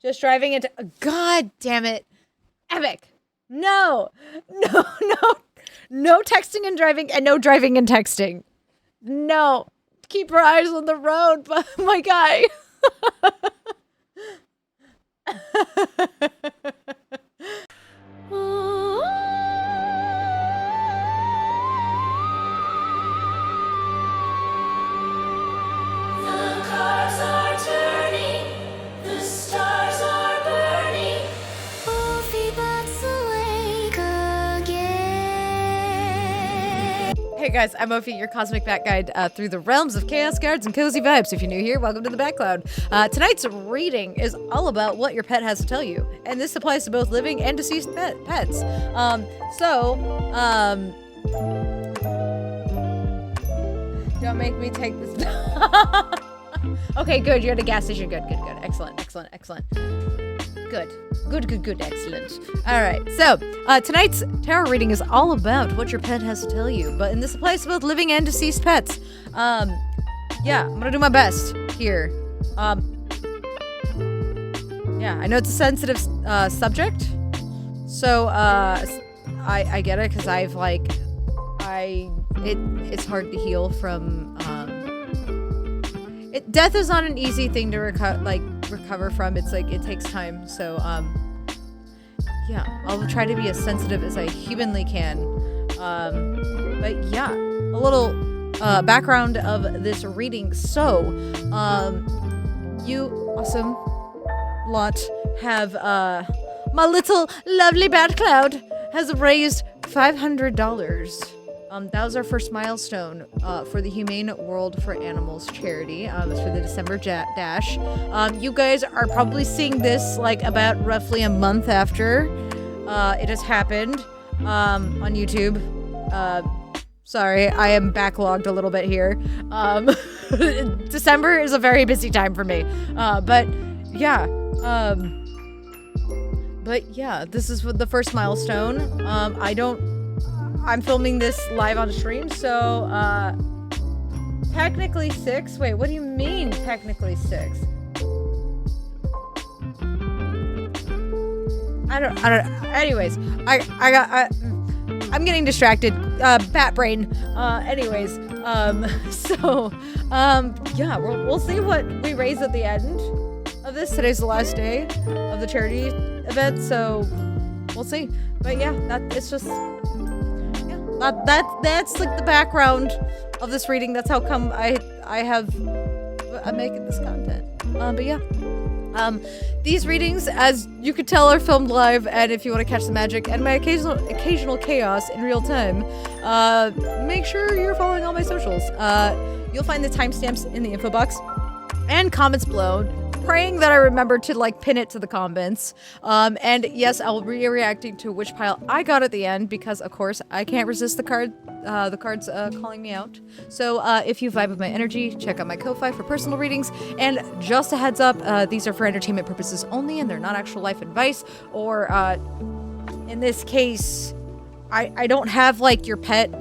Just driving into... God damn it. Epic. No. No, no. No texting and driving, and no driving and texting. No. Keep your eyes on the road, my guy. Hey guys, I'm Ophi, your cosmic bat guide through the realms of chaos cards and cozy vibes. If you're new here, welcome to the Bat Cloud. Tonight's reading is all about what your pet has to tell you, and this applies to both living and deceased pets. Don't make me take this. Okay, good. You're at a gas station. Good. Excellent. Good, excellent. All right, so tonight's tarot reading is all about what your pet has to tell you, and this applies to both living and deceased pets. Yeah, I'm gonna do my best here. Yeah, I know it's a sensitive subject, so I get it, because it's hard to heal from. Death is not an easy thing to recover from. It's like it takes time. So yeah, I'll try to be as sensitive as I humanly can. But yeah, a little background of this reading. So you awesome lot have my little lovely Bat Cloud has raised $500. That was our first milestone for the Humane World for Animals charity. It's for the December dash. You guys are probably seeing this like about roughly a month after it has happened on YouTube. Sorry, I am backlogged a little bit here. December is a very busy time for me. But yeah, this is the first milestone. I'm filming this live on stream, so technically 6. Wait, what do you mean technically 6? I don't. Anyways, I'm getting distracted. Bat brain. Anyways, yeah, we'll see what we raise at the end of this. Today's the last day of the charity event, so we'll see. But yeah, it's just. That's like the background of this reading. That's how come I'm making this content. But yeah. These readings, as you could tell, are filmed live, and if you want to catch the magic and my occasional chaos in real time, make sure you're following all my socials. You'll find the timestamps in the info box and comments below. Praying that I remember to pin it to the comments. And yes, I'll be reacting to which pile I got at the end, because of course I can't resist the cards calling me out. So if you vibe with my energy, check out my Ko-Fi for personal readings. And just a heads up, these are for entertainment purposes only, and they're not actual life advice. Or in this case, I don't have your pet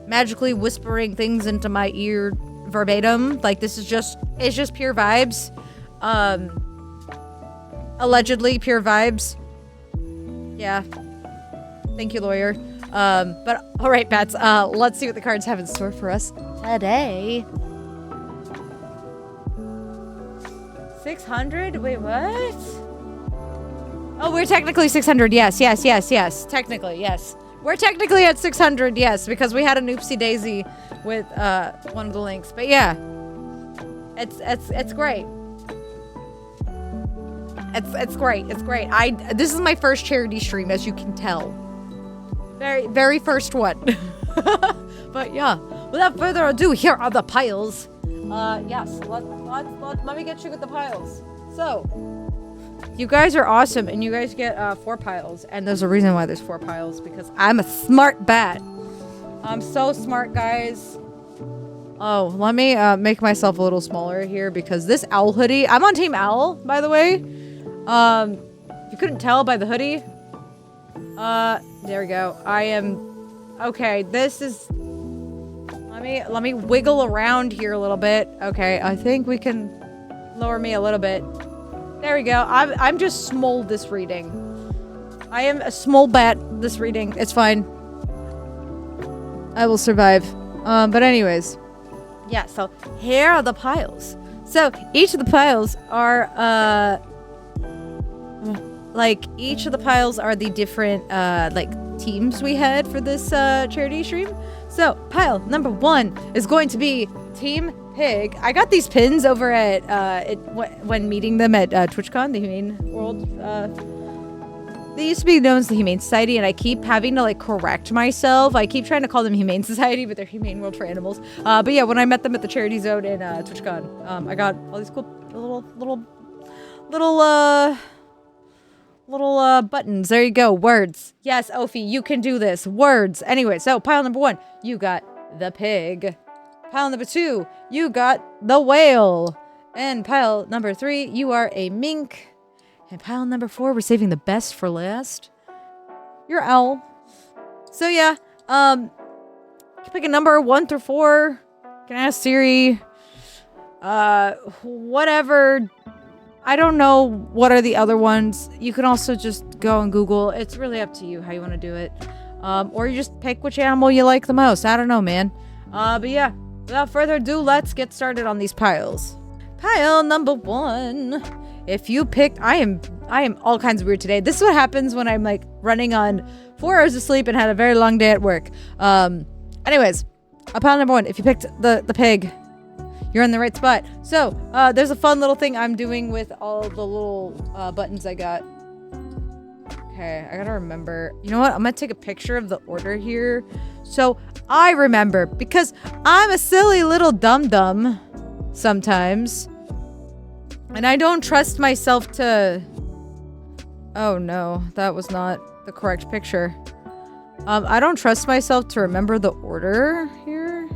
magically whispering things into my ear verbatim. It's just pure vibes. Allegedly pure vibes. Yeah. Thank you, lawyer. But all right, bats. Let's see what the cards have in store for us today. 600? Wait, what? Oh, we're technically 600. Yes. Technically, yes. We're technically at 600. Yes, because we had an oopsie daisy with one of the links. But yeah, it's great. It's great. This is my first charity stream, as you can tell. Very first one. But yeah, without further ado, here are the piles. Yes, let me get you with the piles. So, you guys are awesome, and you guys get 4 piles. And there's a reason why there's 4 piles, because I'm a smart bat. I'm so smart, guys. Oh, let me make myself a little smaller here, because this owl hoodie, I'm on Team Owl, by the way. If you couldn't tell by the hoodie, there we go. I am, okay, this is, let me wiggle around here a little bit. Okay, I think we can lower me a little bit. There we go. I'm just small this reading. I am a small bat this reading. It's fine. I will survive. But anyways. Yeah, so here are the piles. So each of the piles are, each of the piles are the different, teams we had for this, charity stream. So pile number 1 is going to be Team Pig. I got these pins over at, when meeting them at, TwitchCon, the Humane World, they used to be known as the Humane Society, and I keep having to, correct myself. I keep trying to call them Humane Society, but they're Humane World for Animals. But yeah, when I met them at the Charity Zone in TwitchCon, I got all these cool little buttons. There you go. Words. Yes, Ophi, you can do this. Words. Anyway, so pile number 1, you got the pig. Pile number 2, you got the whale. And pile number 3, you are a mink. And pile number 4, we're saving the best for last. Your owl. So yeah, you can pick a number 1 through 4. You can ask Siri. Whatever. I don't know what are the other ones. You can also just go and Google. It's really up to you how you want to do it. Or you just pick which animal you like the most. I don't know, man. But yeah, without further ado, let's get started on these piles. Pile number 1. If you picked, I am all kinds of weird today. This is what happens when I'm running on 4 hours of sleep and had a very long day at work. Anyways, pile number 1. If you picked the pig, you're in the right spot. So, there's a fun little thing I'm doing with all the little buttons I got. Okay, I gotta remember. You know what? I'm gonna take a picture of the order here. So, I remember. Because I'm a silly little dum-dum sometimes. And I don't trust myself to... Oh no, that was not the correct picture. I don't trust myself to remember the order here.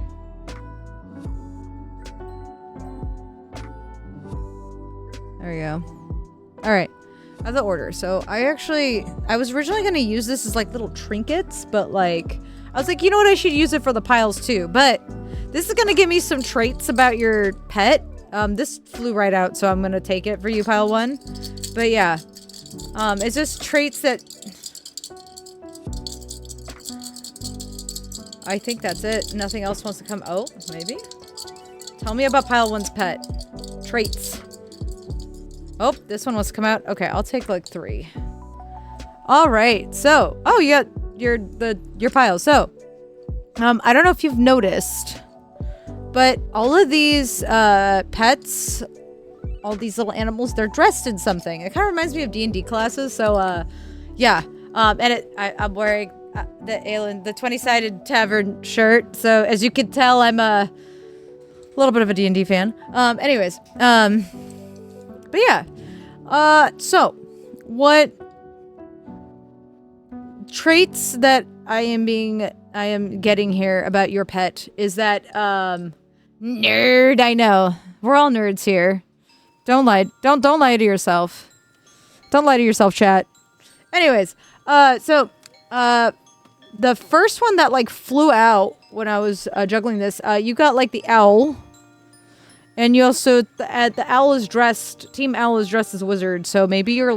There we go. Alright, the order. So I was originally going to use this as little trinkets, but I was like, you know what, I should use it for the piles too. But this is going to give me some traits about your pet. This flew right out, so I'm gonna take it for you, pile 1. But yeah, it's just traits that... I think that's it. Nothing else wants to come... Oh, maybe? Tell me about pile 1's pet. Traits. Oh, this one wants to come out. Okay, I'll take 3. Alright, so... Oh, you got your pile. So, I don't know if you've noticed... But all of these pets, all these little animals, they're dressed in something. It kind of reminds me of D&D classes. So, yeah. And I'm wearing the 20-sided tavern shirt. So, as you can tell, I'm a little bit of a D&D fan. Anyways. But yeah. So, what traits that I am getting here about your pet is that, nerd, I know. We're all nerds here. Don't lie. Don't lie to yourself. Don't lie to yourself, chat. Anyways, the first one that flew out when I was juggling this, you got the owl. And you also, the owl is dressed, Team Owl is dressed as a wizard, so maybe you're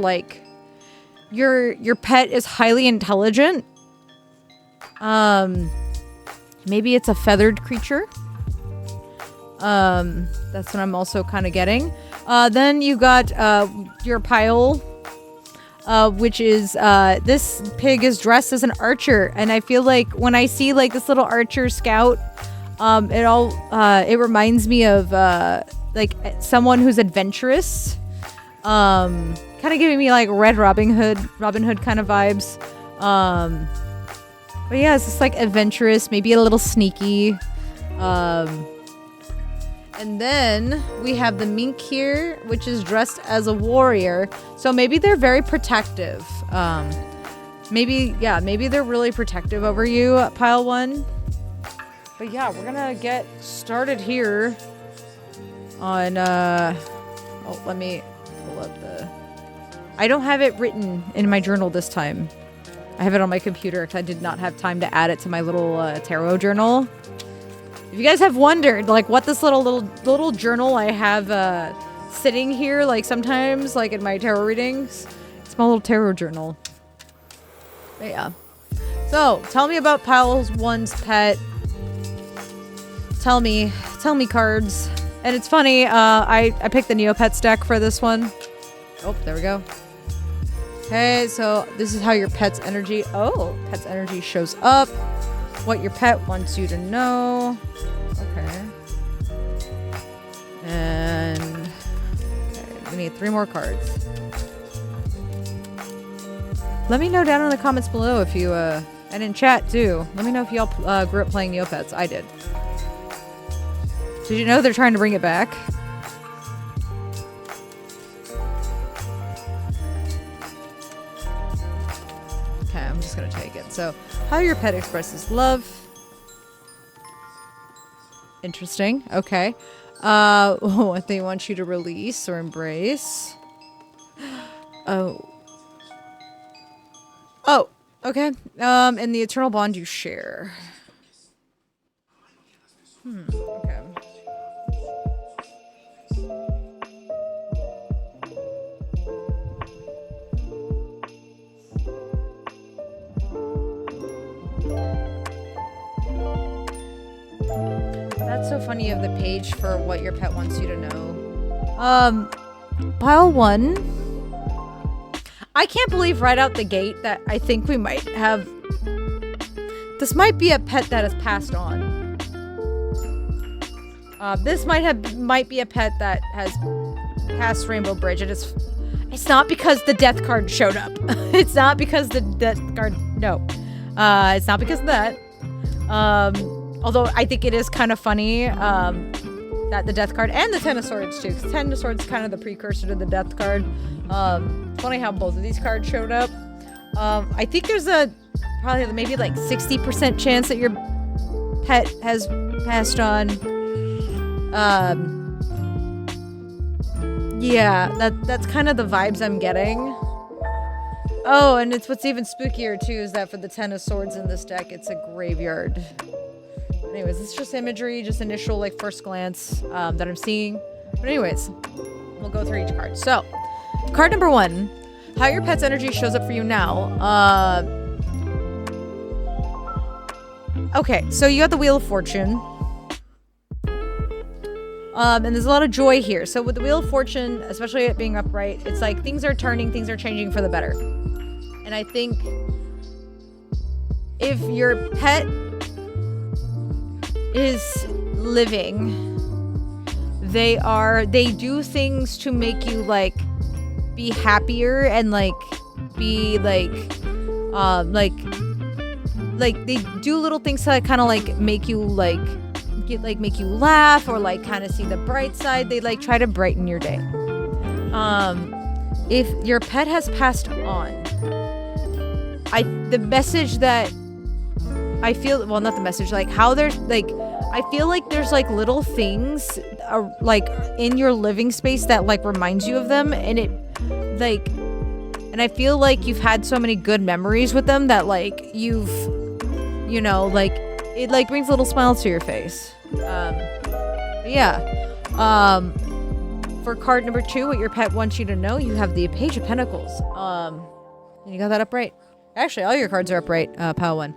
your pet is highly intelligent. Maybe it's a feathered creature. That's what I'm also kind of getting. Then you got, your pile, which is, this pig is dressed as an archer. And I feel like when I see this little archer scout, it reminds me of, someone who's adventurous. Kind of giving me Red Robin Hood kind of vibes. But yeah, it's just adventurous, maybe a little sneaky. And then we have the mink here, which is dressed as a warrior. So maybe they're very protective. Maybe they're really protective over you, pile 1. But yeah, we're gonna get started here on, let me pull up I don't have it written in my journal this time. I have it on my computer because I did not have time to add it to my little tarot journal. If you guys have wondered, what this little journal I have sitting here, like sometimes, like in my tarot readings. It's my little tarot journal. But yeah. So, tell me about Pile 1's pet. Tell me cards. And it's funny, I picked the Neopets deck for this one. Oh, there we go. Okay, so this is how your pet's energy shows up. What your pet wants you to know. Okay. And okay, we need 3 more cards. Let me know down in the comments below if you, and in chat too. Let me know if y'all grew up playing Neopets. I did. Did you know they're trying to bring it back? Okay, I'm just gonna take it. So, how your pet expresses love. Interesting. Okay. What they want you to release or embrace. Oh. Oh, okay. And the eternal bond you share. Okay. That's so funny, you have the page for what your pet wants you to know. Pile 1. I can't believe right out the gate that I think we might have... This might be a pet that has passed on. This might be a pet that has passed Rainbow Bridge, and it's not because the death card showed up. It's not because the death card... No. It's not because of that. Although I think it is kind of funny that the death card and the Ten of Swords too, because Ten of Swords is kind of the precursor to the death card. Funny how both of these cards showed up. I think there's probably maybe like 60% chance that your pet has passed on. Yeah, that's kind of the vibes I'm getting. Oh, and what's even spookier too is that for the Ten of Swords in this deck, it's a graveyard. Anyways, it's just imagery, just initial, like, first glance that I'm seeing. But anyways, we'll go through each card. So, card number 1. How your pet's energy shows up for you now. Okay, so you got the Wheel of Fortune. And there's a lot of joy here. So with the Wheel of Fortune, especially it being upright, it's like things are turning, things are changing for the better. And I think if your pet is living, they do things to make you like be happier and like be like they do little things to like, kind of like make you like make you laugh or like kind of see the bright side. They like try to brighten your day. If your pet has passed on, the message that I feel, well, not the message, like how there's like, I feel like there's like little things like in your living space that like reminds you of them, and it like, and I feel like you've had so many good memories with them that like you've, you know, like it like brings a little smile to your face. Yeah. For card number 2, what your pet wants you to know, you have the Page of Pentacles. And you got that upright. Actually, all your cards are upright, Pile 1.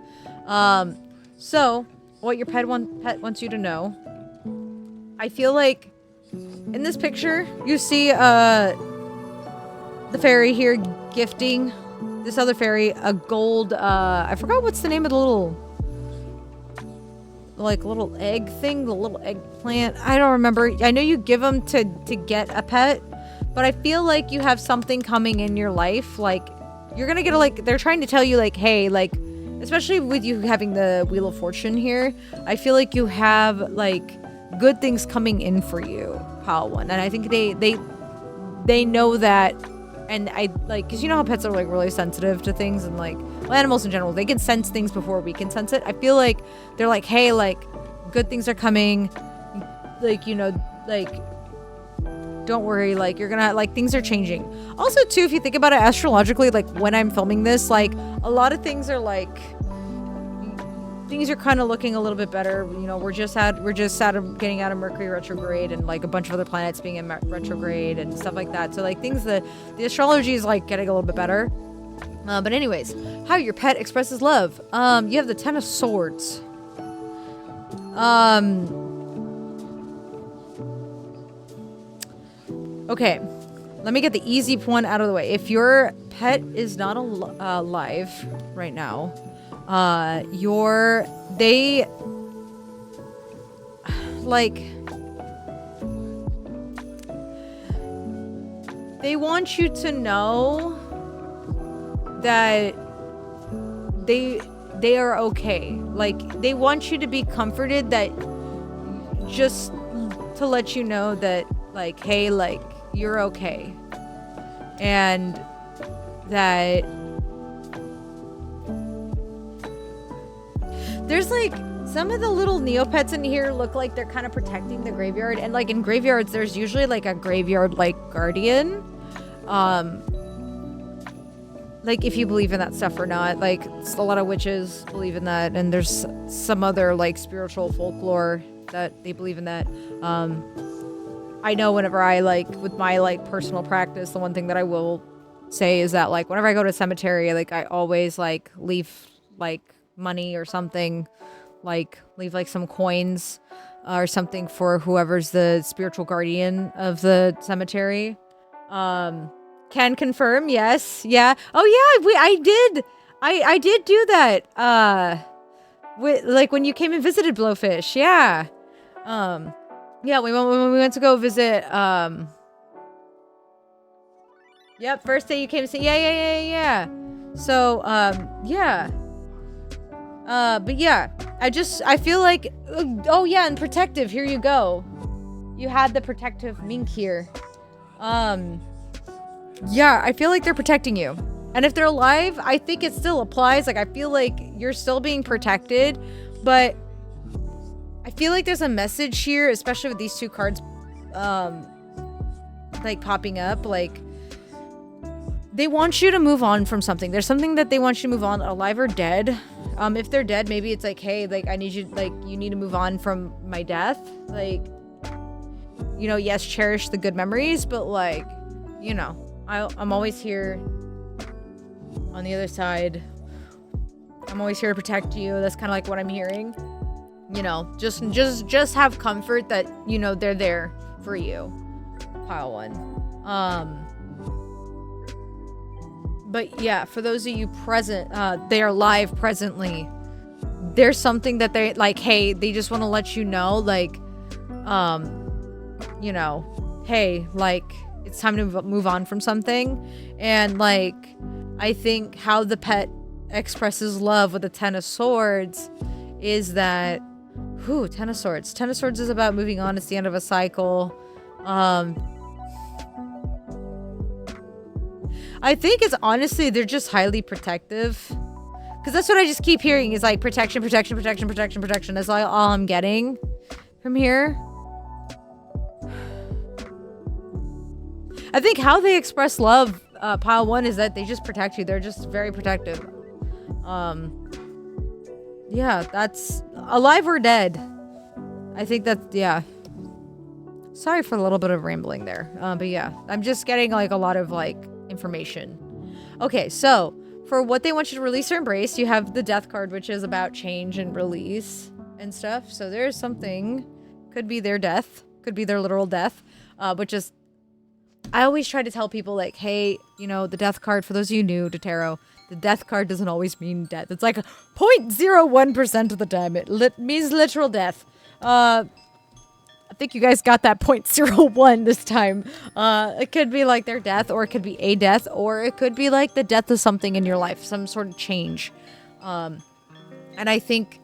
So, what your pet wants you to know. I feel like in this picture, you see the fairy here gifting this other fairy a gold, I forgot what's the name of the little egg thing, the little eggplant. I don't remember. I know you give them to get a pet, but I feel like you have something coming in your life. Like, you're gonna get like, they're trying to tell you like, hey, like, especially with you having the Wheel of Fortune here, I feel like you have like good things coming in for you, Pile 1. And I think they know that. And I like, because you know how pets are like really sensitive to things, and like, well, animals in general, they can sense things before we can sense it. I feel like they're like, hey, like, good things are coming, like, you know, like, don't worry, like, you're gonna, like, things are changing. Also too, if you think about it astrologically, like when I'm filming this, like a lot of things are like, things are kind of looking a little bit better. You know, we're just getting out of Mercury retrograde and like a bunch of other planets being in retrograde and stuff like that. So like the astrology is like getting a little bit better. But anyways, how your pet expresses love. You have the Ten of Swords. Okay, let me get the easy one out of the way. If your pet is not alive right now, they want you to know that they are okay. Like, they want you to be comforted, that just to let you know that, like, hey, like, you're okay. And that there's like some of the little Neopets in here look like they're kind of protecting the graveyard. And like in graveyards, there's usually like a graveyard like guardian. Like, if you believe in that stuff or not, like a lot of witches believe in that, and there's some other like spiritual folklore that they believe in that. I know whenever I like with my like personal practice, the one thing that I will say is that like whenever I go to a cemetery, like I always like leave like money or something, like leave like some coins or something for whoever's the spiritual guardian of the cemetery. Can confirm, yes, yeah. Oh yeah, I did do that. With like when you came and visited Blowfish, yeah. Yeah, when we went to go visit. Yep, first day you came to see. Yeah. So yeah. But yeah, I feel like, oh yeah, and protective. Here you go. You had the protective mink here. Yeah, I feel like they're protecting you. And if they're alive, I think it still applies. Like, I feel like you're still being protected, but I feel like there's a message here, especially with these two cards, like popping up. Like, they want you to move on from something. There's something that they want you to move on, alive or dead. If they're dead, maybe it's like, hey, like I need you, like you need to move on from my death. Like, you know, yes, cherish the good memories, but like, you know, I'm always here on the other side. I'm always here to protect you. That's kind of like what I'm hearing. You know, just have comfort that, you know, they're there for you. Pile one. But yeah, for those of you present, they are live presently. There's something that they like, hey, they just want to let you know, like, you know, hey, like, it's time to move on from something. And like, I think how the pet expresses love with the Ten of Swords is that, Ten of Swords. Ten of Swords is about moving on. It's the end of a cycle. I think it's honestly, they're just highly protective. Because that's what I just keep hearing is like protection. That's all I'm getting from here. I think how they express love, pile one, is that they just protect you. They're just very protective. Yeah, that's alive or dead. I think that, yeah. Sorry for a little bit of rambling there. But yeah, I'm just getting like a lot of like information. Okay, so for what they want you to release or embrace, you have the Death card, which is about change and release and stuff. So there's something, could be their death, could be their literal death, but just, I always try to tell people like, hey, you know, the Death card, for those of you new to tarot, the Death card doesn't always mean death. It's like 0.01% of the time. It means literal death. I think you guys got that 0.01 this time. It could be like their death, or it could be a death, or it could be like the death of something in your life, some sort of change. And I think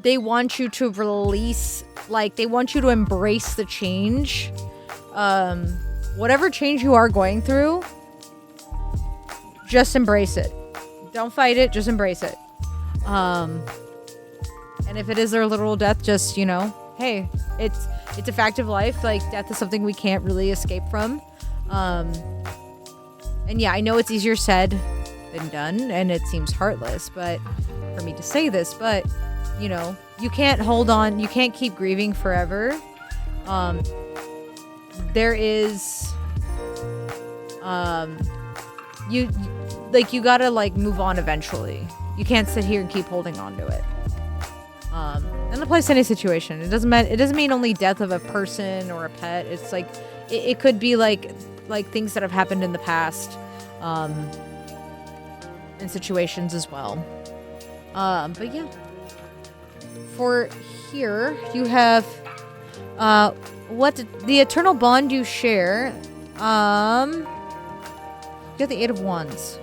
they want you to release, like they want you to embrace the change. Whatever change you are going through, just embrace it. Don't fight it, just embrace it. And if it is their literal death, just, you know, hey, it's a fact of life. Like, death is something we can't really escape from. And yeah, I know it's easier said than done, and it seems heartless, but for me to say this, but you know, you can't hold on. You can't keep grieving forever. There is, you gotta like move on eventually. You can't sit here and keep holding on to it. And it applies to any situation. It doesn't matter. It doesn't mean only death of a person or a pet. It's like, it could be like things that have happened in the past, in situations as well. But yeah. For here, you have, what the eternal bond you share. You got the 8 of Wands.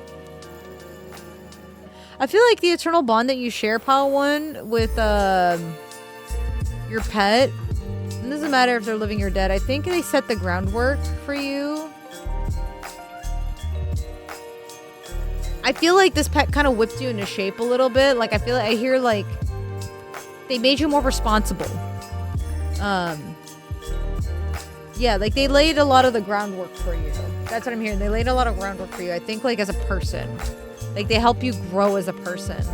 I feel like the eternal bond that you share, Pile 1, with your pet. It doesn't matter if they're living or dead. I think they set the groundwork for you. I feel like this pet kind of whipped you into shape a little bit. Like, I feel like I hear like they made you more responsible. Yeah, like they laid a lot of the groundwork for you. That's what I'm hearing. They laid a lot of groundwork for you. I think like as a person. Like they help you grow as a person.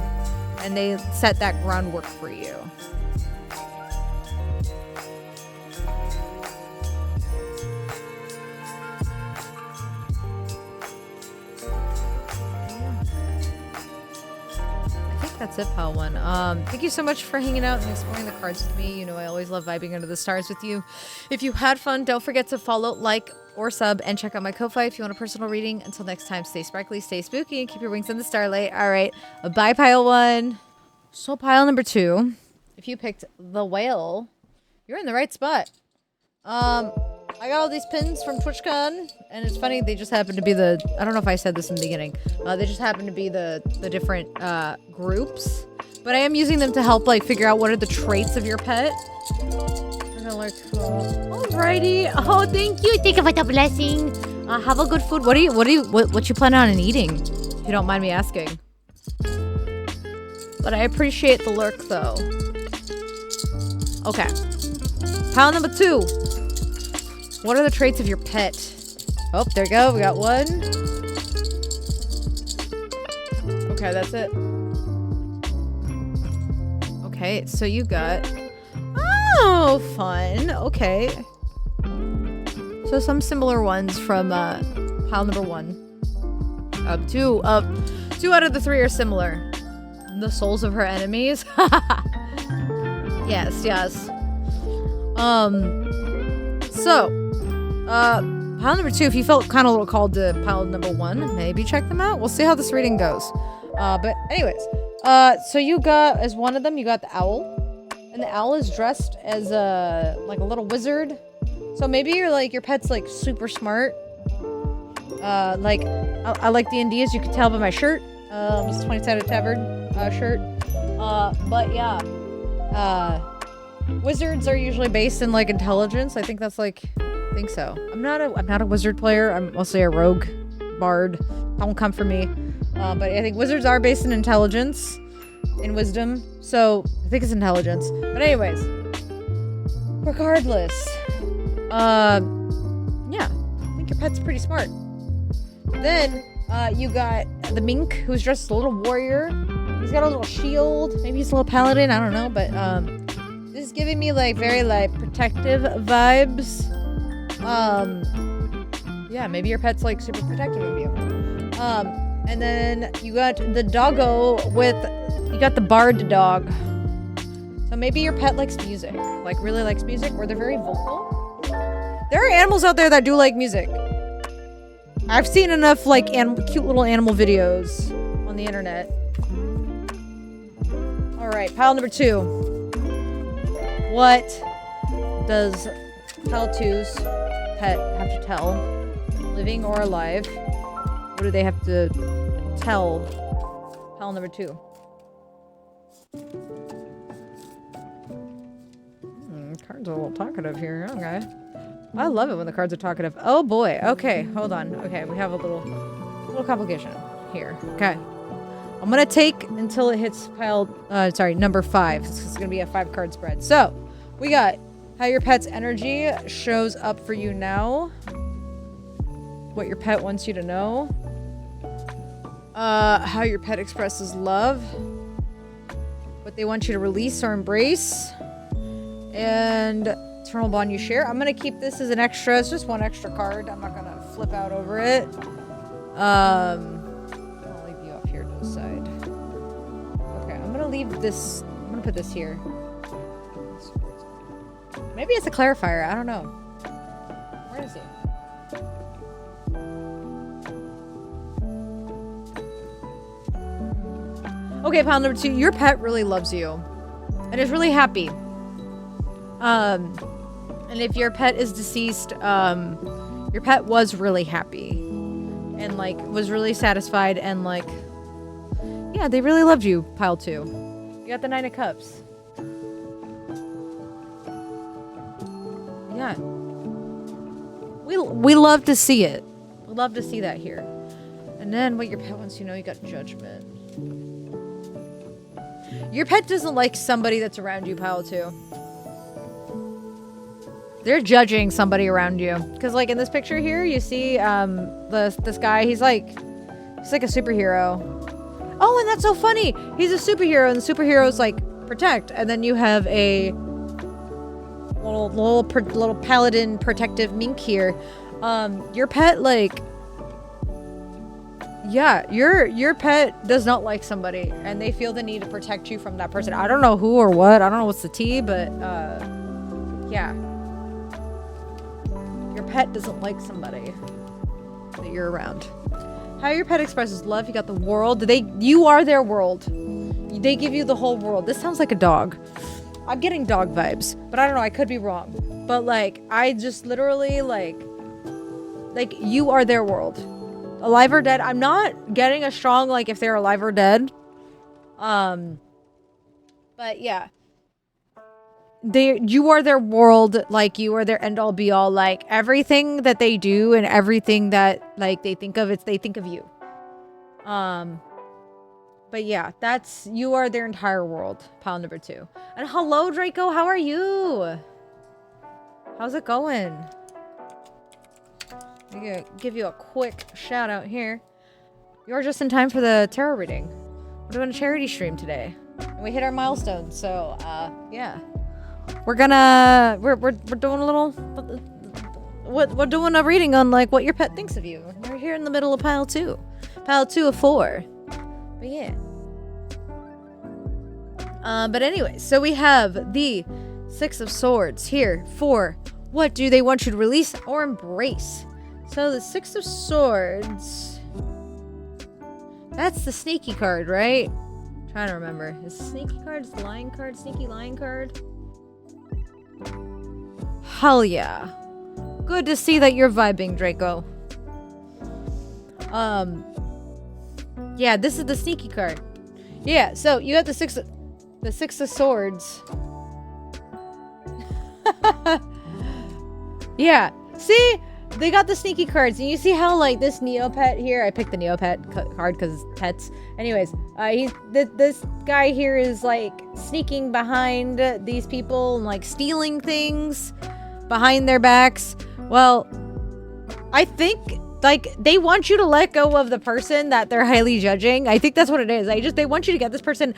And they set that groundwork for you. That's it, Pal 1. Thank you so much for hanging out and exploring the cards with me. You know, I always love vibing under the stars with you. If you had fun, don't forget to follow, like, or sub, and check out my Ko-Fi if you want a personal reading. Until next time, stay sparkly, stay spooky, and keep your wings in the starlight. All right, bye, Pile 1. So, Pile number 2, if you picked the whale, you're in the right spot. I got all these pins from TwitchCon, and it's funny, they just happen to be the, I don't know if I said this in the beginning, they just happen to be the different groups, but I am using them to help like figure out what are the traits of your pet. Alrighty. Oh, thank you for the blessing. Have a good food. What you plan on eating, if you don't mind me asking? But I appreciate the lurk though. Okay. Pile number 2. What are the traits of your pet? Oh, there you go. We got 1. Okay, that's it. Okay, so you got... Oh, fun. Okay. So some similar ones from pile number 1. 2 out of the 3 are similar. The souls of her enemies. Yes. So... pile number 2, if you felt kind of a little called to pile number 1, maybe check them out. We'll see how this reading goes. But anyways, so you got, as one of them, you got the owl. And the owl is dressed as like a little wizard. So maybe you're like, your pet's like super smart. Like, I like D&D, as you can tell by my shirt. It's a 20-sided tavern shirt. But yeah. Wizards are usually based in like intelligence. I think that's like... I think so. I'm not a wizard player. I'm mostly a rogue bard. Don't come for me. But I think wizards are based in intelligence and wisdom. So I think it's intelligence. But anyways, regardless, yeah, I think your pet's pretty smart. Then you got the mink, who's dressed as a little warrior. He's got a little shield. Maybe he's a little paladin. I don't know. But this is giving me like very like protective vibes. Yeah, maybe your pet's like super protective of you. And then you got the doggo you got the bard dog. So maybe your pet likes music, like really likes music, or they're very vocal. There are animals out there that do like music. I've seen enough like cute little animal videos on the internet. All right, pile number 2. What does pile 2's pet have to tell, living or alive? What do they have to tell pile number 2? Cards are a little talkative here. Okay. I love it when the cards are talkative. Oh boy. Okay, hold on. Okay, we have a little complication here. Okay. I'm gonna take until it hits number 5. This is gonna be a 5-card spread. So, we got how your pet's energy shows up for you now. What your pet wants you to know. How your pet expresses love. What they want you to release or embrace. And eternal bond you share. I'm gonna keep this as an extra. It's just one extra card. I'm not gonna flip out over it. I'll leave you off here to the side. Okay, I'm gonna leave this. I'm gonna put this here. Maybe it's a clarifier. I don't know. Where is it? Okay, pile number 2. Your pet really loves you and is really happy. And if your pet is deceased, your pet was really happy and like was really satisfied and like, yeah, they really loved you. Pile 2. You got the 9 of Cups. Yeah. We love to see it. We love to see that here. And then what your pet wants you to know, you got Judgment. Your pet doesn't like somebody that's around you, pile 2. They're judging somebody around you. Because like in this picture here, you see this guy, he's like a superhero. Oh, and that's so funny. He's a superhero and the superhero's like protect. And then you have a little paladin protective mink here. Your pet like, yeah, your pet does not like somebody and they feel the need to protect you from that person. I don't know who or what. I don't know what's the tea, but yeah. Your pet doesn't like somebody that you're around. How your pet expresses love, you got the world. You are their world. They give you the whole world. This sounds like a dog. I'm getting dog vibes, but I don't know, I could be wrong. But like, I just literally like you are their world. Alive or dead. I'm not getting a strong like if they're alive or dead. But yeah. You are their world, like you are their end all be all, like everything that they do and everything that like they think of, they think of you. But yeah, you are their entire world. Pile number 2. And hello, Draco, how are you? How's it going? I'm gonna give you a quick shout out here. You're just in time for the tarot reading. We're doing a charity stream today. And we hit our milestone, so yeah. We're doing a little, we're doing a reading on like what your pet thinks of you. We're here in the middle of pile 2. Pile 2 of 4. But yeah. But anyway, so we have the 6 of Swords here for what do they want you to release or embrace. So the 6 of Swords, that's the sneaky card, right? I'm trying to remember. Is sneaky card, is the lying card, sneaky lying card? Hell yeah. Good to see that you're vibing, Draco. Yeah, this is the sneaky card. Yeah, so you got the 6 of Swords. Yeah, see? They got the sneaky cards, and you see how like this Neopet here, I picked the Neopet card because it's pets. Anyways, this guy here is like sneaking behind these people and like stealing things behind their backs. Well, I think like they want you to let go of the person that they're highly judging. I think that's what it is. They want you to get this person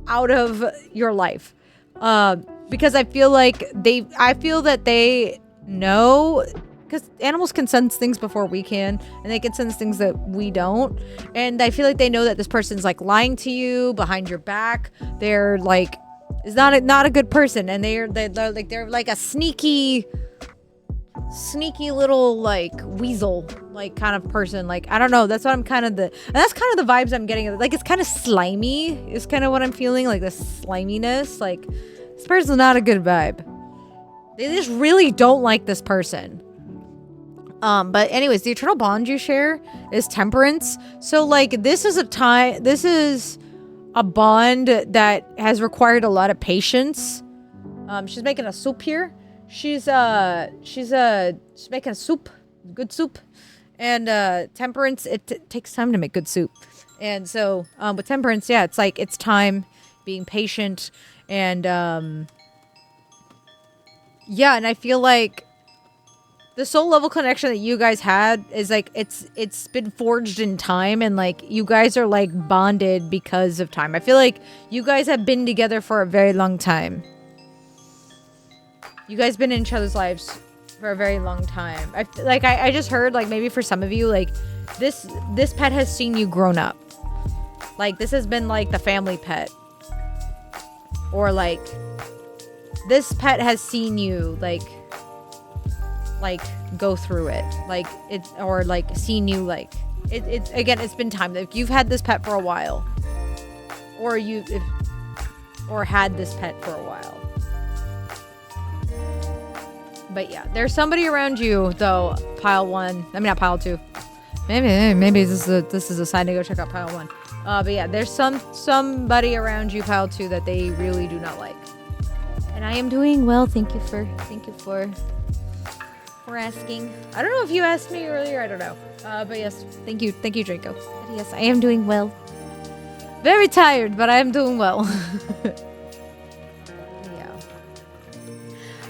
out of your life. Because I feel that they know, because animals can sense things before we can, and they can sense things that we don't. And I feel like they know that this person's like lying to you behind your back. They're like, is not a good person, and they're like a sneaky little like weasel like kind of person. Like I don't know. That's what I'm and that's kind of the vibes I'm getting. Like it's kind of slimy. Is kind of what I'm feeling. Like the sliminess. Like this person's not a good vibe. They just really don't like this person. But anyways, the eternal bond you share is Temperance. So like this is a bond that has required a lot of patience. She's making a soup here. She's making a soup, good soup. And Temperance, it takes time to make good soup. And so with Temperance, yeah, it's like it's time, being patient, and yeah, and I feel like the soul level connection that you guys had is like it's been forged in time, and like you guys are like bonded because of time. I feel like you guys have been together for a very long time. You guys been in each other's lives for a very long time. I just heard, like, maybe for some of you, like this pet has seen you grown up. Like this has been like the family pet, or like this pet has seen you like go through it, like it, or like seen you like it again. It's been time. Like you've had this pet for a while, or had this pet for a while. But yeah, there's somebody around you though. Pile 1. I mean, not pile 2. Maybe this is a sign to go check out pile 1. But yeah, there's somebody around you, pile 2, that they really do not like. And I am doing well. Thank you for asking. I don't know if you asked me earlier. I don't know. But yes, thank you, Draco. But yes, I am doing well. Very tired, but I am doing well. Yeah.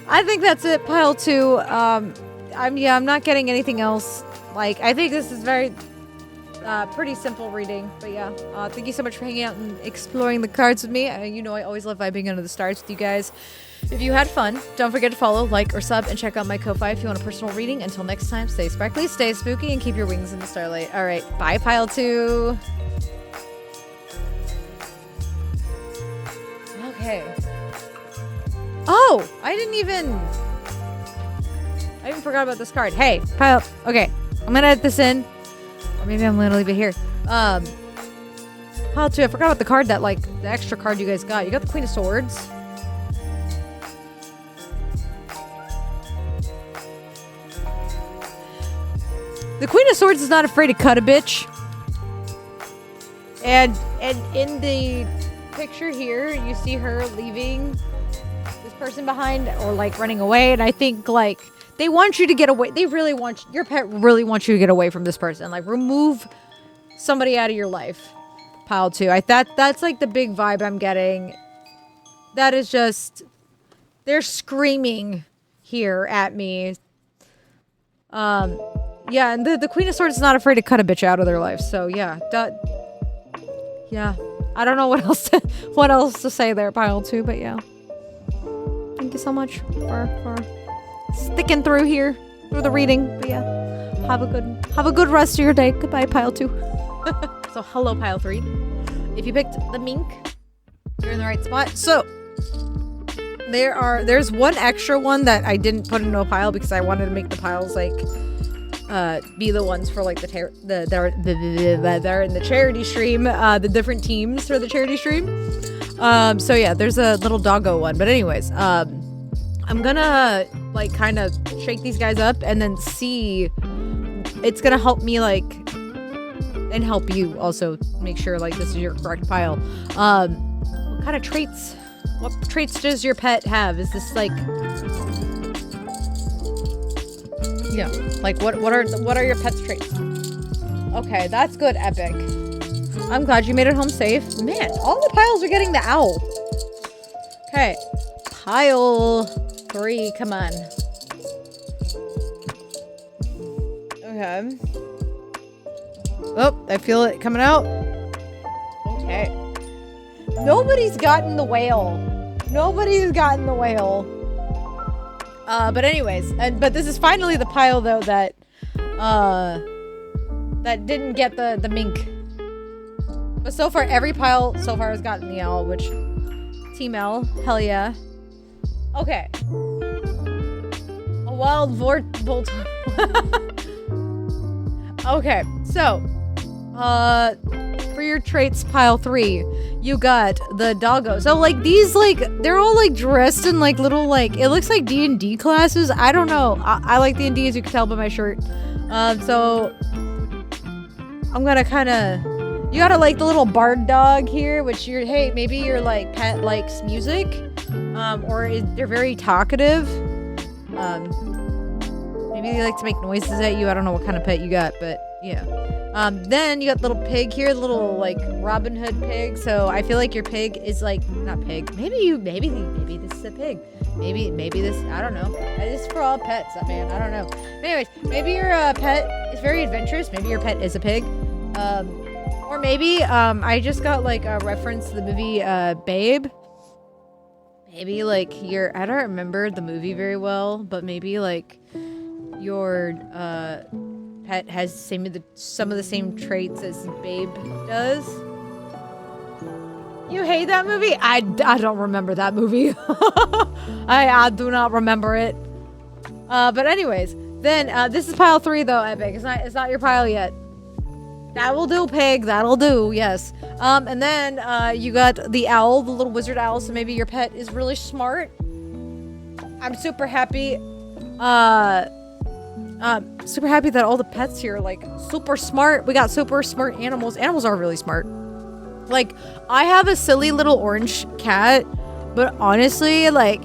I think that's it. Pile 2. I'm not getting anything else. Like, I think this is very pretty simple reading. But yeah, thank you so much for hanging out and exploring the cards with me. You know I always love vibing under the stars with you guys. If you had fun, don't forget to follow, like, or sub, and check out my Ko-Fi if you want a personal reading. Until next time, stay sparkly, stay spooky, and keep your wings in the starlight. Alright, bye, Pile 2. Okay. Oh! I even forgot about this card. Hey, Pile... Okay, I'm gonna edit this in. Or maybe I'm gonna leave it here. Pile 2, I forgot about the card that, like, the extra card you guys got. You got the Queen of Swords. The Queen of Swords is not afraid to cut a bitch. And in the picture here, you see her leaving this person behind, or like running away. And I think like they want you to get away. They really want your pet really wants you to get away from this person. Like remove somebody out of your life. Pile 2. That's like the big vibe I'm getting. That is just, they're screaming here at me. Yeah, and the Queen of Swords is not afraid to cut a bitch out of their life. So yeah, yeah. I don't know what else to say there, Pile 2, but yeah. Thank you so much for sticking through here through the reading. But yeah, have a good rest of your day. Goodbye, Pile 2. So hello, Pile 3. If you picked the mink, you're in the right spot. So there's one extra one that I didn't put into a pile because I wanted to make the piles like be the ones for like that are in the charity stream, the different teams for the charity stream. So yeah, there's a little doggo one. But anyways, I'm gonna like kind of shake these guys up and then see. It's gonna help me like, and help you also make sure like this is your correct pile. What kind of traits? What traits does your pet have? Is this like? Yeah, like what are your pet's traits? Okay, that's good, Epic. I'm glad you made it home safe. Man, all the piles are getting the owl. Okay, pile 3, come on. Okay. Oh, I feel it coming out. Okay. Nobody's gotten the whale. Nobody's gotten the whale. But anyways, but this is finally the pile though that didn't get the mink. But so far, every pile so far has gotten the owl, which Team L, hell yeah. Okay. A wild volt. Okay, so for your traits, Pile 3, you got the doggo. So like these, like they're all like dressed in like little like, it looks like D&D classes. I don't know. I like D&D, as you can tell by my shirt. So I'm gonna kind of, you got like the little bard dog here, which hey, maybe your like pet likes music, or they're very talkative. Maybe they like to make noises at you. I don't know what kind of pet you got, but yeah. Then you got little pig here, little like Robin Hood pig. So I feel like your pig is like, not pig. Maybe this is a pig. Maybe this, I don't know. This is for all pets, man. I don't know. Anyways, maybe your pet is very adventurous. Maybe your pet is a pig. Or maybe I just got like a reference to the movie Babe. Maybe like I don't remember the movie very well, but maybe like your pet has some of the same traits as Babe does. You hate that movie? I don't remember that movie. I do not remember it. But anyways, then this is pile 3 though, Epic. It's not your pile yet. That will do, pig. That'll do. Yes. And then you got the owl, the little wizard owl. So maybe your pet is really smart. I'm super happy. Super happy that all the pets here are like super smart. We got super smart animals. Animals are really smart. Like, I have a silly little orange cat, but honestly, like,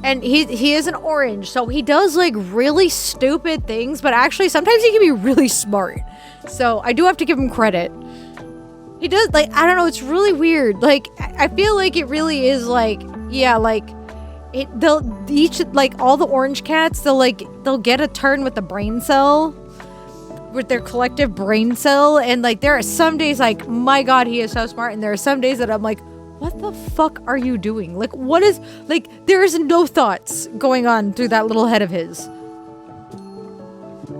and he is an orange, so he does like really stupid things, but actually sometimes he can be really smart. So I do have to give him credit. He does, like, I don't know, it's really weird. Like, I feel like it really is like, yeah, like, they'll each, like, all the orange cats, they'll get a turn with the brain cell. With their collective brain cell, and like there are some days like, my god, he is so smart, and there are some days that I'm like, what the fuck are you doing? Like, what is, like, there is no thoughts going on through that little head of his.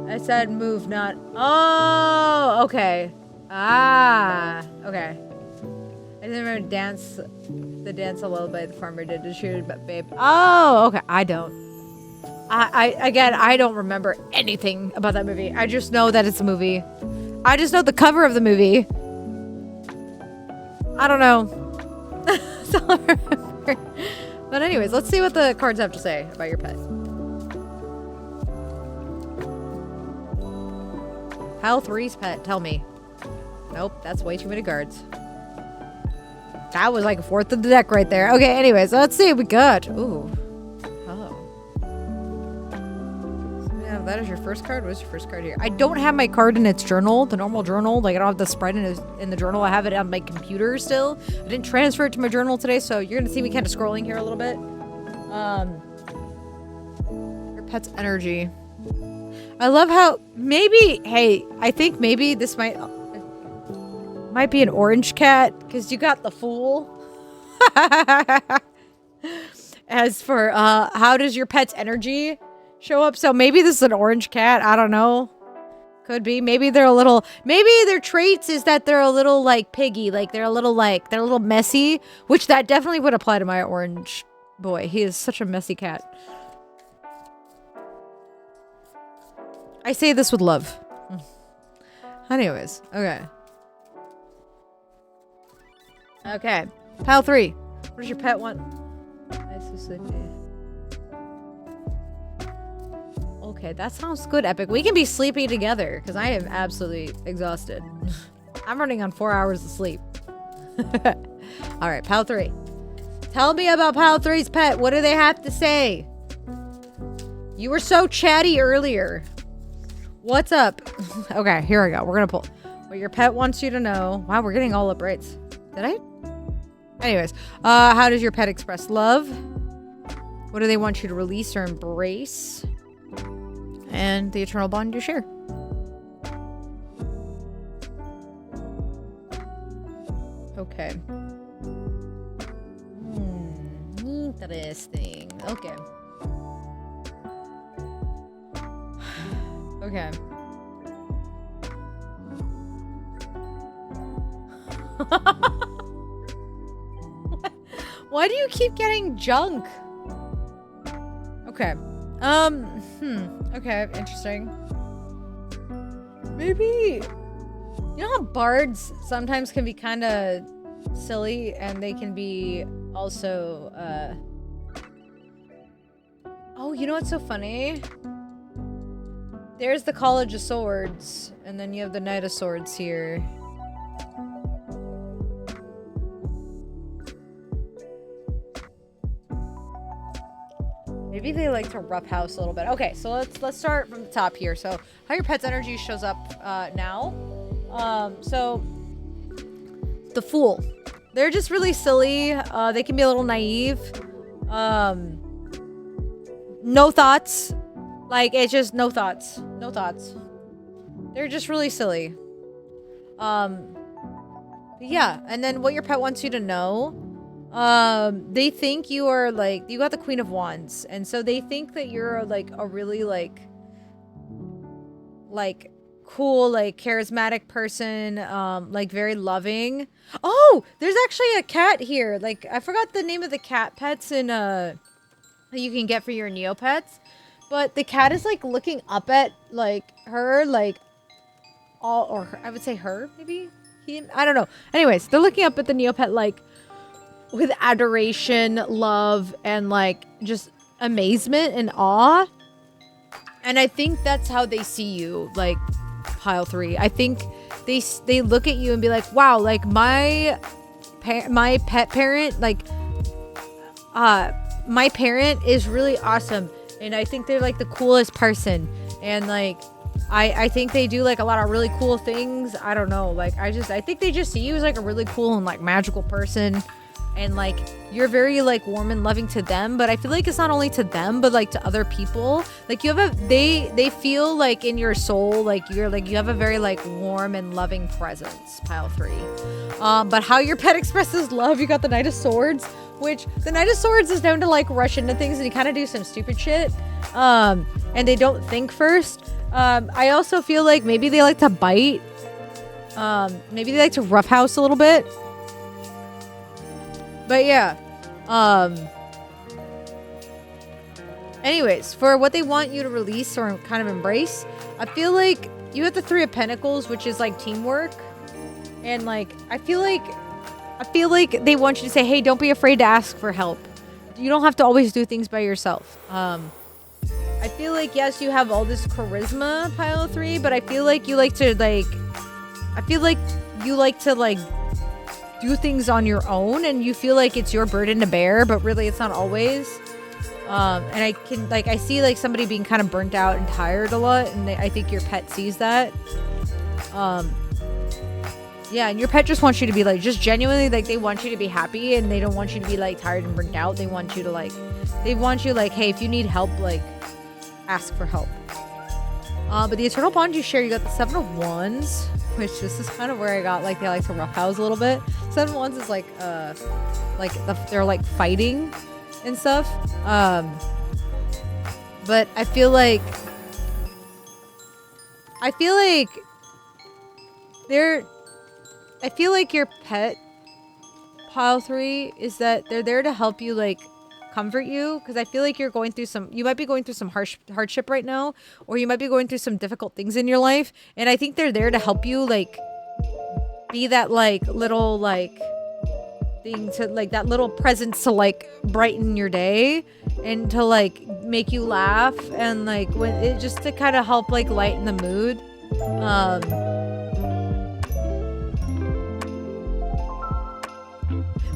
I said move, not, oh, okay. Ah, okay. I didn't remember the dance a little bit the farmer did to shoot, but babe, oh, okay, I don't. Again, I don't remember anything about that movie. I just know that it's a movie. I just know the cover of the movie. I don't know. That's all I remember. But anyways, let's see what the cards have to say about your pet. Pile 3's pet, tell me. Nope, that's way too many cards. That was like a fourth of the deck right there. Okay, anyways, let's see what we got. Ooh. That is your first card. What's your first card here? I don't have my card in its journal, the normal journal. Like, I don't have the spread in the journal. I have it on my computer still. I didn't transfer it to my journal today, so you're gonna see me kind of scrolling here a little bit. Your pet's energy. I love how maybe, hey, I think maybe this might be an orange cat because you got the Fool. As for how does your pet's energy show up? So maybe this is an orange cat. I don't know. Could be. Maybe they're a little, maybe their traits is that they're a little like piggy. Like they're a little messy, which that definitely would apply to my orange boy. He is such a messy cat. I say this with love. Anyways, okay. Okay. Pile 3. What does your pet want? Nice and sleepy. Okay, that sounds good, Epic. We can be sleepy together, because I am absolutely exhausted. I'm running on 4 hours of sleep. Alright, Pile 3. Tell me about Pile 3's pet. What do they have to say? You were so chatty earlier. What's up? Okay, here we go. We're gonna pull what your pet wants you to know. Wow, we're getting all up rights. Did I? Anyways, how does your pet express love? What do they want you to release or embrace? And the eternal bond you share. Okay. Interesting. Okay. Okay. Why do you keep getting junk? Okay. Okay, interesting. Maybe, you know how bards sometimes can be kind of silly, and they can be also, oh, you know what's so funny? There's the College of Swords, and then you have the Knight of Swords here. Maybe they like to roughhouse a little bit. Okay, so let's start from the top here. So how your pet's energy shows up now. So the Fool. They're just really silly. They can be a little naive. no thoughts. Like, it's just no thoughts. No thoughts. They're just really silly. Yeah, and then what your pet wants you to know, they think you are, like, you got the Queen of Wands, and so they think that you're, like, a really, like, cool, like, charismatic person, like, very loving. Oh, there's actually a cat here. Like, I forgot the name of the cat pets in, that you can get for your Neopets, but the cat is, like, looking up at, like, her, like, or her, I would say her, maybe? He, I don't know. Anyways, they're looking up at the Neopet, like, with adoration, love, and, like, just amazement and awe. And I think that's how they see you, like, pile 3. I think they look at you and be like, wow, like, my pet parent, like, my parent is really awesome. And I think they're, like, the coolest person. And, like, I think they do, like, a lot of really cool things. I don't know. Like, I think they just see you as, like, a really cool and, like, magical person. And, like, you're very, like, warm and loving to them. But I feel like it's not only to them, but, like, to other people. Like, you have they feel, like, in your soul, like, you have a very, like, warm and loving presence, pile 3. But how your pet expresses love, you got the Knight of Swords, which the Knight of Swords is known to, like, rush into things and you kind of do some stupid shit. And they don't think first. I also feel like maybe they like to bite. Maybe they like to roughhouse a little bit. But yeah. Anyways, for what they want you to release or kind of embrace, I feel like you have the 3 of Pentacles, which is like teamwork. And like, I feel like they want you to say, hey, don't be afraid to ask for help. You don't have to always do things by yourself. I feel like, yes, you have all this charisma, pile 3, but I feel like you like to, like, do things on your own, and you feel like it's your burden to bear, but really it's not always. And I see, like, somebody being kind of burnt out and tired a lot, and I think your pet sees that. Yeah, and your pet just wants you to be, like, just genuinely, like, they want you to be happy, and they don't want you to be, like, tired and burnt out. They want you, like, hey, if you need help, like, ask for help. But the eternal bond you share, you got the 7 of Wands, which this is kind of where I got, like, they like to roughhouse a little bit. 7 of Wands is like they're like fighting and stuff. But I feel like your pet, pile 3, is that they're there to help you, like, comfort you, because I feel like you might be going through some hardship right now, or you might be going through some difficult things in your life, and I think they're there to help you, like, be that, like, little, like, thing to, like, that little presence to, like, brighten your day and to, like, make you laugh, and, like, when it just to kind of help, like, lighten the mood.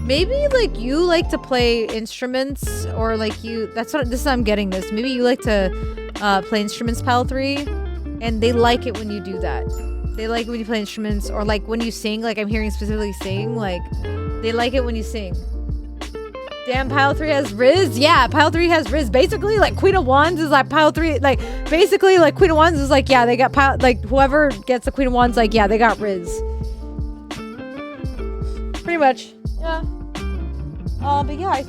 Maybe, like, you like to play instruments, or, like, this is how I'm getting this. Maybe you like to play instruments, pile 3, and they like it when you do that. They like it when you play instruments, or, like, when you sing, like, I'm hearing specifically sing, like, they like it when you sing. Damn, pile 3 has Riz? Yeah, pile 3 has Riz. Basically, like, Queen of Wands is like pile 3, like, basically, like, Queen of Wands is like, yeah, they got like, whoever gets the Queen of Wands, like, yeah, they got Riz. Pretty much. Yeah. But yeah, I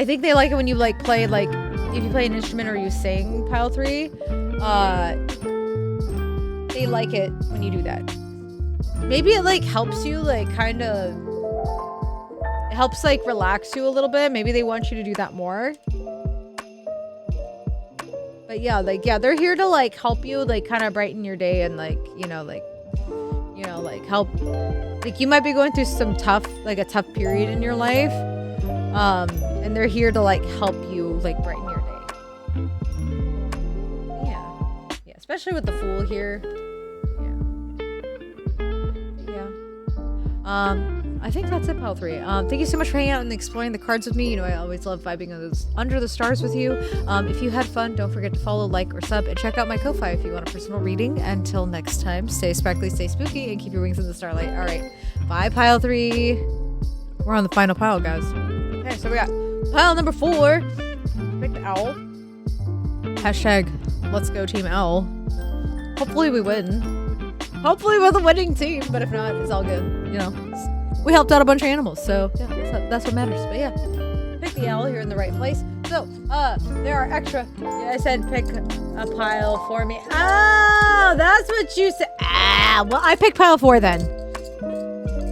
think they like it when you, like, play, like, if you play an instrument or you sing, pile 3, they like it when you do that. Maybe it, like, helps you, like, kind of, it helps, like, relax you a little bit. Maybe they want you to do that more. But yeah, like, yeah, they're here to, like, help you, like, kind of brighten your day, and, like, like, help. Like, you might be going through some tough period in your life, and they're here to, like, help you, like, brighten your day. Yeah, especially with the Fool here. I think that's it, pile 3. Thank you so much for hanging out and exploring the cards with me. You know, I always love vibing under the stars with you. If you had fun, don't forget to follow, like, or sub, and check out my Ko-Fi if you want a personal reading. Until next time, stay sparkly, stay spooky, and keep your wings in the starlight. All right, bye, pile 3. We're on the final pile, guys. Okay, so we got Pile number 4. Pick the owl. Hashtag let's go team owl. Hopefully we win. Hopefully we're the winning team, but if not, it's all good. You know, we helped out a bunch of animals, so yeah, that's what matters. But yeah, pick the owl. You're in the right place. So, there are extra. Yeah, I said pick a pile for me. Oh, that's what you said. Ah, well, I picked pile 4 then.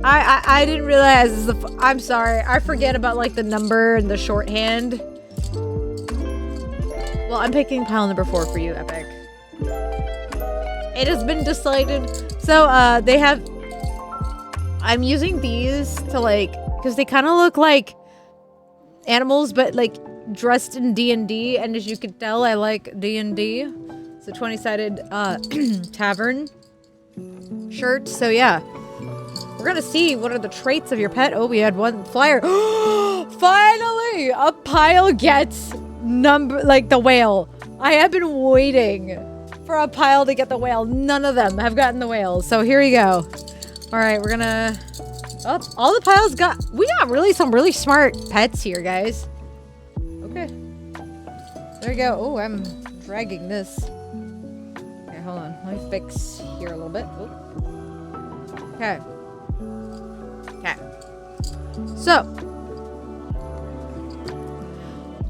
I didn't realize I'm sorry. I forget about like the number and the shorthand. Well, I'm picking pile number 4 for you, Epic. It has been decided. So, they have... I'm using these to, like... Because they kind of look like animals, but, like, dressed in D&D. And as you can tell, I like D&D. It's a 20-sided, tavern shirt. So, yeah. We're gonna see what are the traits of your pet. Oh, we had one flyer. Finally! A pile gets the whale. I have been waiting for a pile to get the whale. None of them have gotten the whale. So here we go. All right, we're gonna... Oh, all the piles got... We got some really smart pets here, guys. Okay. There we go. Oh, I'm dragging this. Okay, hold on. Let me fix here a little bit. Ooh. Okay. Okay. So...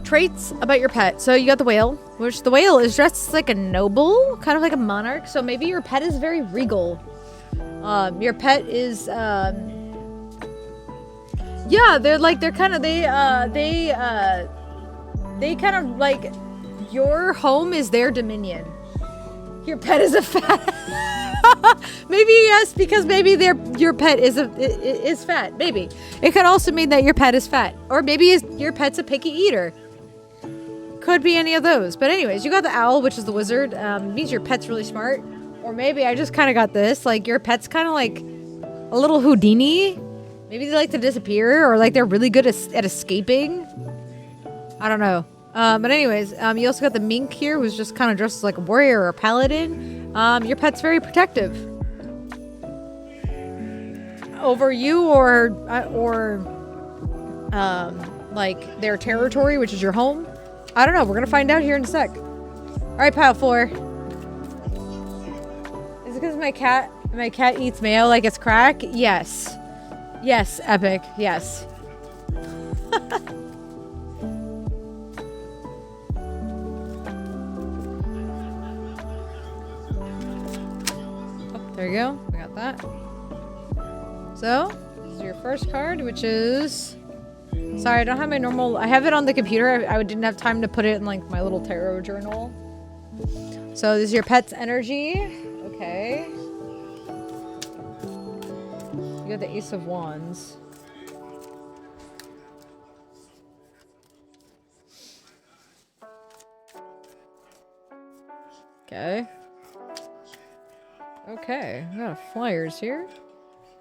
Traits about your pet. So you got the whale, which the whale is dressed like a noble, kind of like a monarch. So maybe your pet is very regal. Your pet is, yeah, they're kind of, they kind of like, your home is their dominion. Your pet is a fat. Maybe yes, because maybe your pet is fat. Maybe it could also mean that your pet is fat, or maybe your pet's a picky eater. Could be any of those. But anyways, you got the owl, which is the wizard. Means your pet's really smart. Or maybe I just kind of got this. Like, your pet's kind of like a little Houdini. Maybe they like to disappear. Or like they're really good at escaping. I don't know. But anyways, you also got the mink here, who's just kind of dressed like a warrior or a paladin. Your pet's very protective. Over you or like their territory, which is your home. I don't know. We're gonna find out here in a sec. All right, pile 4. Is it because my cat eats mayo like it's crack? Yes. Yes, Epic. Yes. Oh, there you go. We got that. So, this is your first card, which is... Sorry, I don't have my normal... I have it on the computer. I didn't have time to put it in, like, my little tarot journal. So, this is your pet's energy. Okay. You got the Ace of Wands. Okay. Okay. We got flyers here.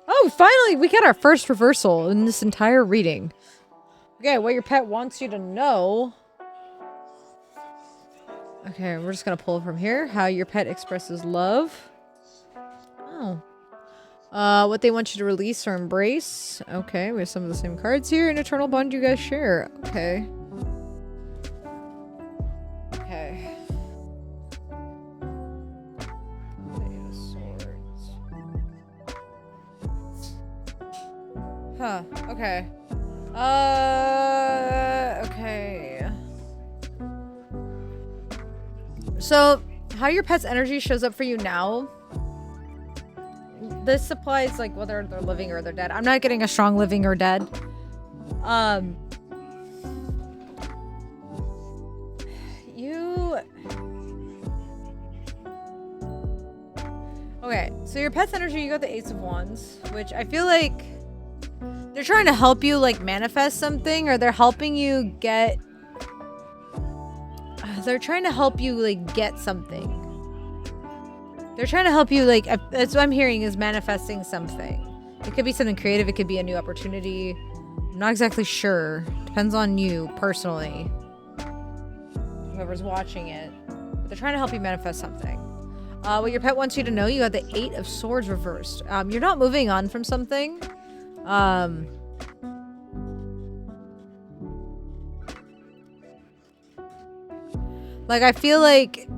Oh, finally! We got our first reversal in this entire reading. Okay, what your pet wants you to know. Okay, we're just gonna pull from here. How your pet expresses love. Oh. What they want you to release or embrace. Okay, we have some of the same cards here. An eternal bond you guys share. Okay. Okay. Eight of Swords. Huh, okay. Okay. So, how your pet's energy shows up for you now. This applies, like, whether they're living or they're dead. I'm not getting a strong living or dead. Okay, so your pet's energy, you got the Ace of Wands, which I feel like they're trying to help you, like, manifest something, or they're helping you get... They're trying to help you, like, get something. They're trying to help you, like... That's what I'm hearing, is manifesting something. It could be something creative. It could be a new opportunity. I'm not exactly sure. Depends on you, personally. Whoever's watching it. But they're trying to help you manifest something. What your pet wants you to know, you got the Eight of Swords reversed. You're not moving on from something. Like, I feel like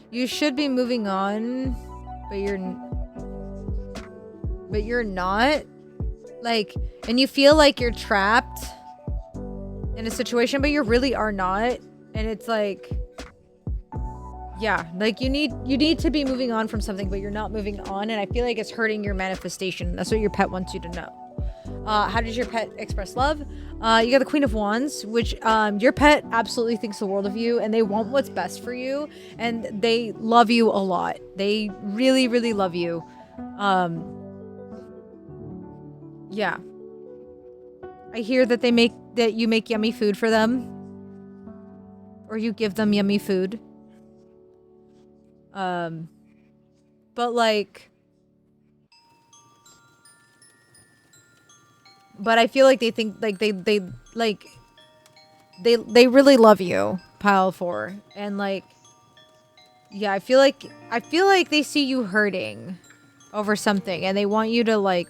you should be moving on, but you're not. Like, and you feel like you're trapped in a situation, but you really are not. And it's like, yeah, like you need to be moving on from something, but you're not moving on. And I feel like it's hurting your manifestation. That's what your pet wants you to know. How does your pet express love? You got the Queen of Wands, which your pet absolutely thinks the world of you, and they want what's best for you, and they love you a lot. They really, really love you. Yeah. I hear that you make yummy food for them, or you give them yummy food. But like, but I feel like they think like they really love you, pile 4, and like, yeah, I feel like they see you hurting over something, and they want you to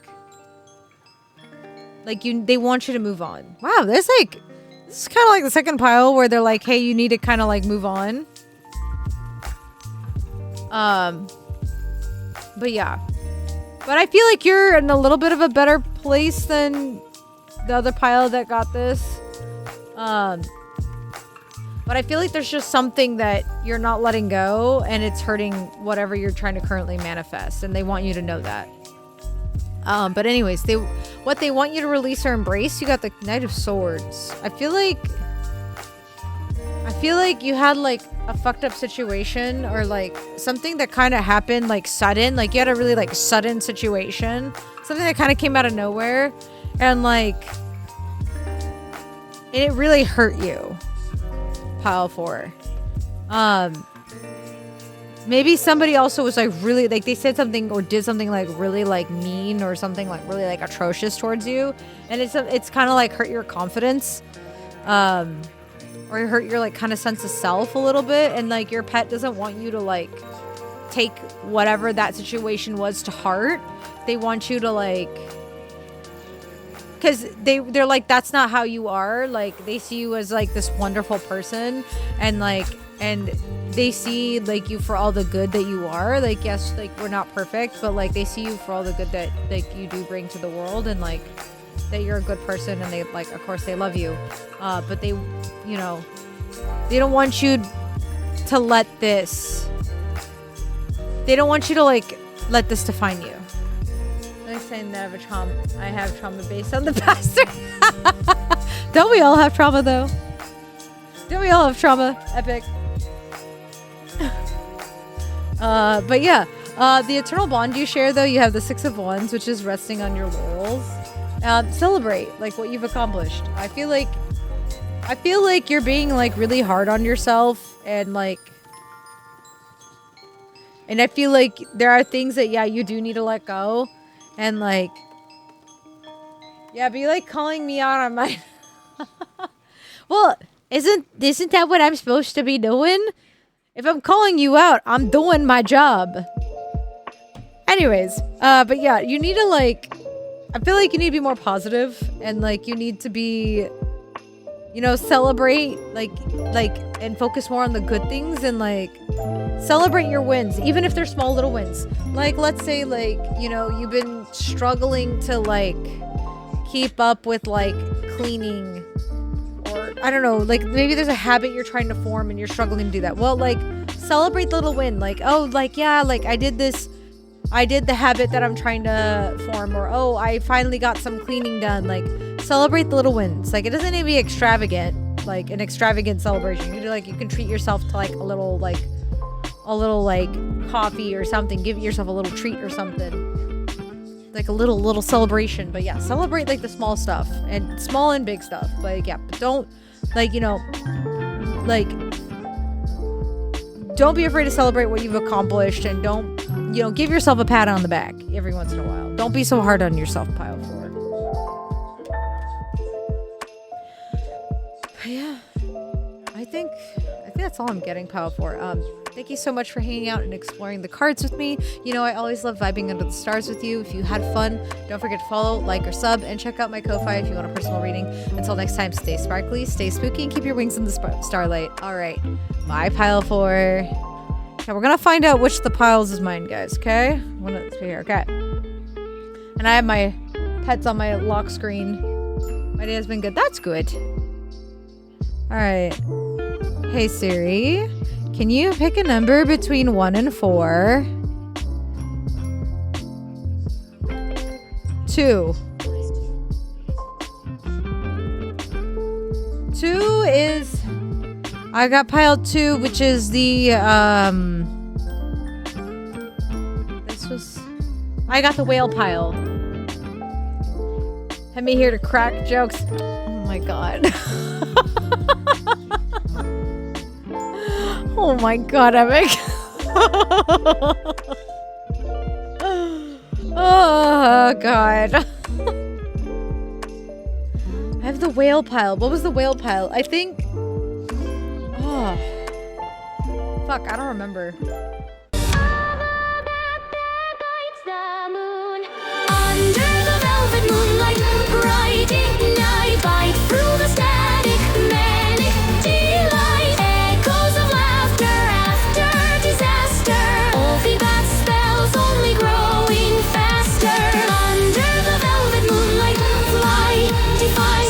they want you to move on. Wow, this is kind of like the second pile where they're like, hey, you need to kind of like move on. But yeah. But I feel like you're in a little bit of a better place than the other pile that got this. But I feel like there's just something that you're not letting go, and it's hurting whatever you're trying to currently manifest, and they want you to know that. But anyways, what they want you to release or embrace, you got the Knight of Swords. I feel like you had like a fucked up situation, or like something that kind of happened like sudden, like you had a really like sudden situation, something that kind of came out of nowhere, and like, and it really hurt you, pile 4. Maybe somebody also was like really like, they said something or did something like really like mean or something like really like atrocious towards you, and it's kind of like hurt your confidence, or hurt your like kind of sense of self a little bit, and like your pet doesn't want you to like take whatever that situation was to heart. They want you to like, because they're like, that's not how you are. Like they see you as like this wonderful person, and like, and they see like you for all the good that you are. Like, yes, like we're not perfect, but like they see you for all the good that like you do bring to the world, and like that you're a good person, and they like, of course they love you, but they, you know, they don't want you to let this, they don't want you to like let this define you. I'm saying that I have trauma based on the past. Don't we all have trauma though? Don't we all have trauma? Epic. But yeah, the eternal bond you share though, you have the 6 of Wands, which is resting on your laurels. Celebrate like what you've accomplished. I feel like you're being like really hard on yourself, and like, and I feel like there are things that, yeah, you do need to let go, and like, yeah, be like calling me out on my well, isn't that what I'm supposed to be doing? If I'm calling you out, I'm doing my job. Anyways, but yeah, you need to like, I feel like you need to be more positive, and like you need to be, you know, celebrate like and focus more on the good things, and like celebrate your wins, even if they're small little wins. Like, let's say like, you know, you've been struggling to like keep up with like cleaning, or I don't know, like maybe there's a habit you're trying to form and you're struggling to do that. Well, like celebrate the little win. Like, oh, like, yeah, like I did the habit that I'm trying to form, or oh, I finally got some cleaning done. Like celebrate the little wins. Like it doesn't need to be extravagant, like an extravagant celebration. You can treat yourself to like a little like coffee or something. Give yourself a little treat or something, like a little celebration. But yeah, celebrate like the small stuff, and small and big stuff. But yeah, but don't like, you know, like don't be afraid to celebrate what you've accomplished, and don't, you know, give yourself a pat on the back every once in a while. Don't be so hard on yourself, pile 4. But yeah, I think that's all I'm getting pile 4. Thank you so much for hanging out and exploring the cards with me. You know, I always love vibing under the stars with you. If you had fun, don't forget to follow, like, or sub, and check out my Ko-Fi if you want a personal reading. Until next time, stay sparkly, stay spooky, and keep your wings in the starlight. All right, bye, pile 4. Okay, we're gonna find out which of the piles is mine, guys, okay? One of the here, okay. And I have my pets on my lock screen. My day has been good. That's good. All right. Hey, Siri. Can you pick a number between 1 and 4? 2. 2 is... I got pile 2, which is the, this was... I got the whale pile. Had me here to crack jokes. Oh my god. Oh my god, Epic. Oh god. I have the whale pile. What was the whale pile? I think... Oh. Fuck, I don't remember.